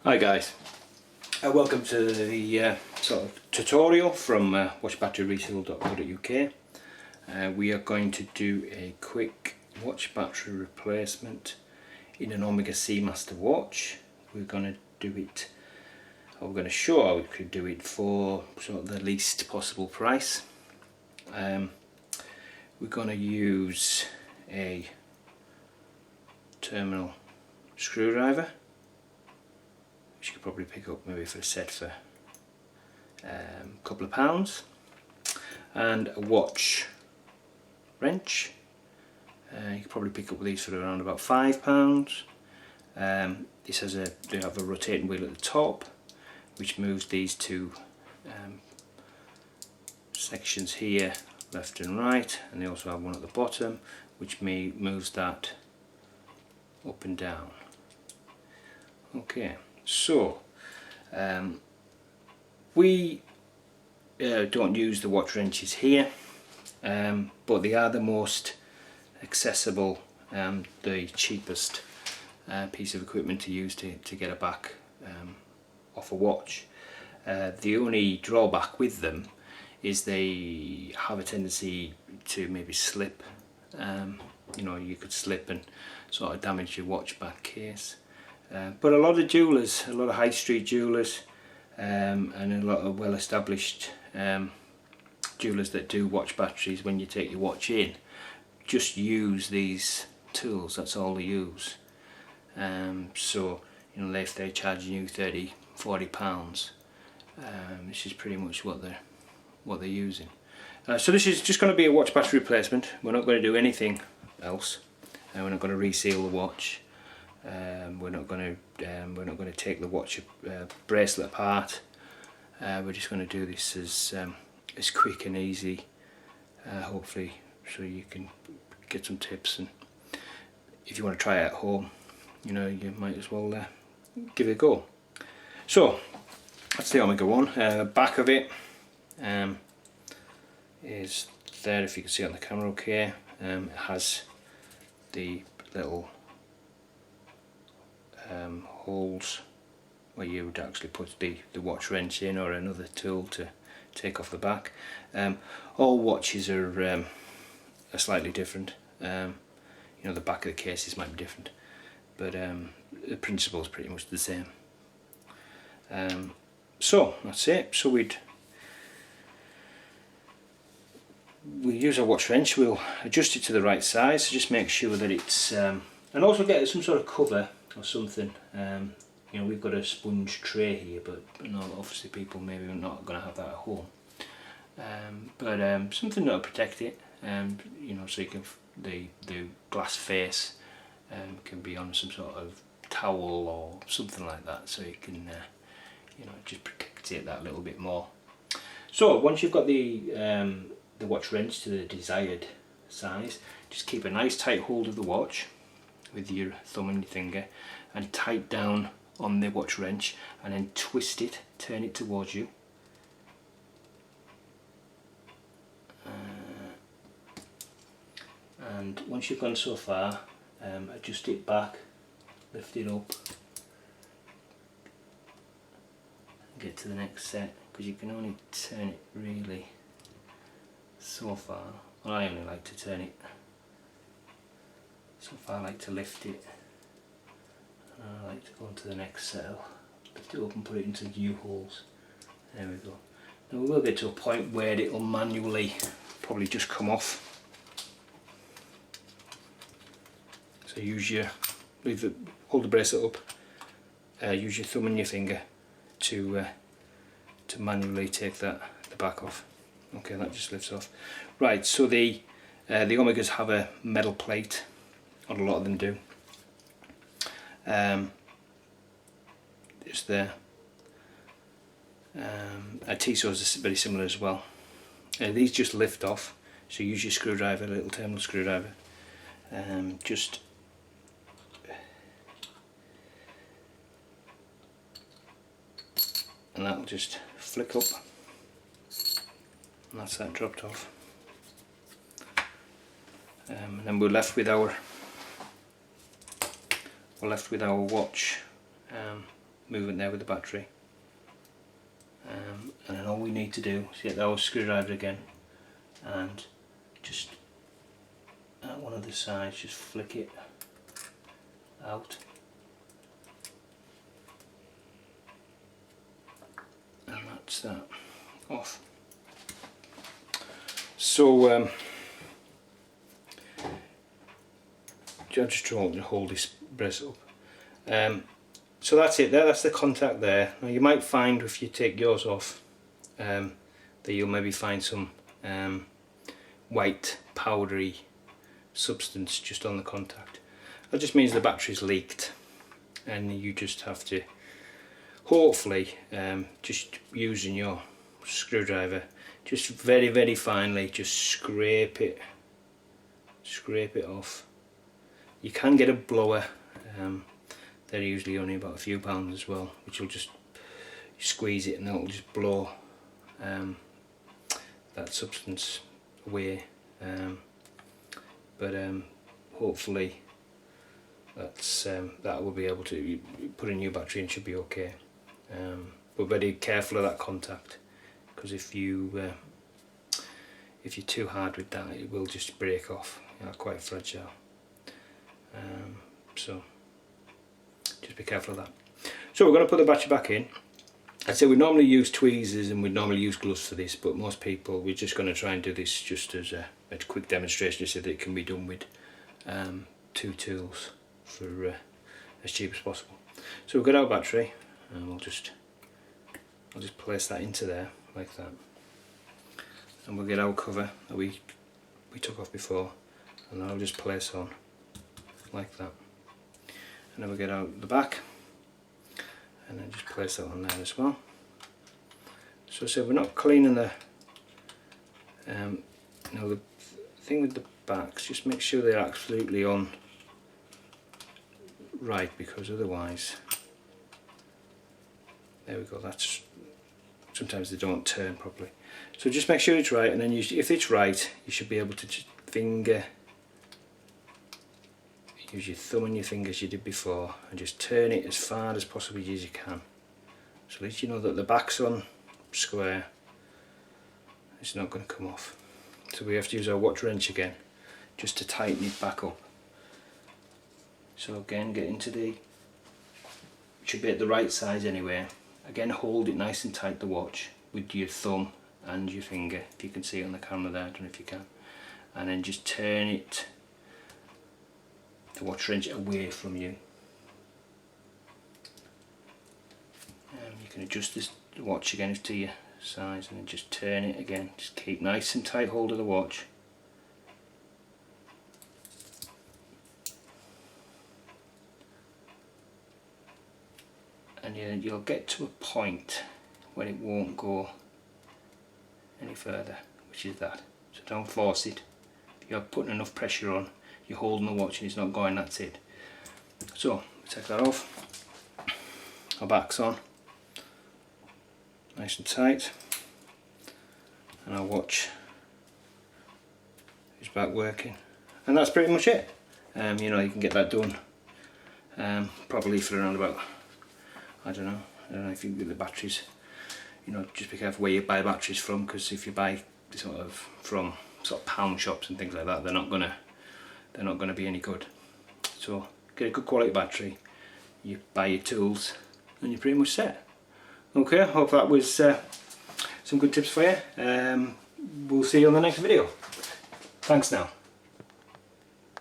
Hi guys, welcome to the sort of tutorial from watchbatteryresale.co.uk. We are going to do a quick watch battery replacement in an Omega Seamaster watch. We're going to do it, or we're going to show how we could do it for sort of the least possible price. We're going to use a terminal screwdriver, which you could probably pick up maybe for a set for a couple of pounds, and a watch wrench. You could probably pick up these for around about £5. This has they have a rotating wheel at the top, which moves these two sections here left and right, and they also have one at the bottom which moves that up and down. Okay, so we don't use the watch wrenches here, but they are the most accessible, the cheapest piece of equipment to use to get a back off a watch. The only drawback with them is they have a tendency to maybe slip. You know, you could slip and sort of damage your watch back case. But a lot of jewellers, a lot of high street jewellers, and a lot of well established jewellers that do watch batteries, when you take your watch in, just use these tools. That's all they use. So you know, if they're charging you £30–40, this is pretty much what they're using. So this is just going to be a watch battery replacement. We're not going to do anything else. We're not going to reseal the watch. We're not going to take the watch bracelet apart. We're just going to do this as quick and easy, hopefully, so you can get some tips. And if you want to try it at home, you know, you might as well give it a go. So that's the Omega one. Back of it is there, if you can see it on the camera okay. It has the little holes where you would actually put the watch wrench in, or another tool to take off the back. All watches are slightly different. You know, the back of the cases might be different, but the principle is pretty much the same. So that's it. So we use our watch wrench. We'll adjust it to the right size, so just make sure that it's and also get some sort of cover or something. You know, we've got a sponge tray here, but no, obviously people maybe are not going to have that at home. But something that'll protect it. You know, so you can the glass face can be on some sort of towel or something like that, so you can you know, just protect it that little bit more. So once you've got the watch wrench to the desired size, just keep a nice tight hold of the watch with your thumb and your finger, and tight down on the watch wrench, and then twist it, turn it towards you. And once you've gone so far, adjust it back, lift it up, and get to the next set, because you can only turn it really so far. Well, I only like to turn it so far. I like to lift it, and I like to go on to the next cell, lift it up and put it into new holes. There we go. Now we will get to a point where it will manually probably just come off. So hold the bracelet up, use your thumb and your finger to manually take the back off. Okay, that just lifts off. Right, so the Omegas have a metal plate, or a lot of them do. It's there. A Tissot is very similar as well. These just lift off, so use your screwdriver, a little terminal screwdriver. Just and that will just flick up, and that's that dropped off. And then we're left with our watch movement there with the battery. And then all we need to do is get our screwdriver again and just at one of the sides just flick it out, and that's that off. So I'm just trying to hold this brace up. So that's it there, that's the contact there. Now you might find if you take yours off that you'll maybe find some white powdery substance just on the contact. That just means the battery's leaked, and you just have to hopefully just using your screwdriver just very finely just scrape it off. You can get a blower, they're usually only about a few pounds as well, which will just squeeze it and it'll just blow that substance away. But hopefully that's that will be able to, you put a new battery in, should be okay. But very careful of that contact, because if you're too hard with that, it will just break off. They're quite fragile. So just be careful of that. So we're going to put the battery back in. I'd say we normally use tweezers and we normally use gloves for this, but most people, we're just going to try and do this just as a quick demonstration so that it can be done with 2 tools for as cheap as possible. So we've got our battery, and I'll just place that into there like that, and we'll get our cover that we took off before, and I'll just place on like that, and then we'll get out the back and then just place that on there as well. So we're not cleaning the the thing with the backs, just make sure they're absolutely on right, because otherwise, there we go, that's, sometimes they don't turn properly. So just make sure it's right, and then if it's right, you should be able to just use your thumb and your finger as you did before, and just turn it as far as possibly as you can. So at least you know that the back's on square, it's not going to come off. So we have to use our watch wrench again just to tighten it back up. So again, get into it should be at the right size anyway. Again, hold it nice and tight, the watch, with your thumb and your finger, if you can see it on the camera there, I don't know if you can, and then just turn it, the watch wrench, away from you. You can adjust this watch again to your size, and then just turn it again. Just keep nice and tight hold of the watch. And you'll get to a point when it won't go any further, which is that. So don't force it. If you're putting enough pressure on, you're holding the watch and it's not going, that's it. So take that off. Our back's on, nice and tight, and our watch is back working, and that's pretty much it. You know, you can get that done probably for around about, I don't know if you get the batteries, you know, just be careful where you buy batteries from, because if you buy from pound shops and things like that, they're not gonna be any good. So get a good quality battery, you buy your tools, and you're pretty much set. Okay, I hope that was some good tips for you. We'll see you on the next video. Thanks now.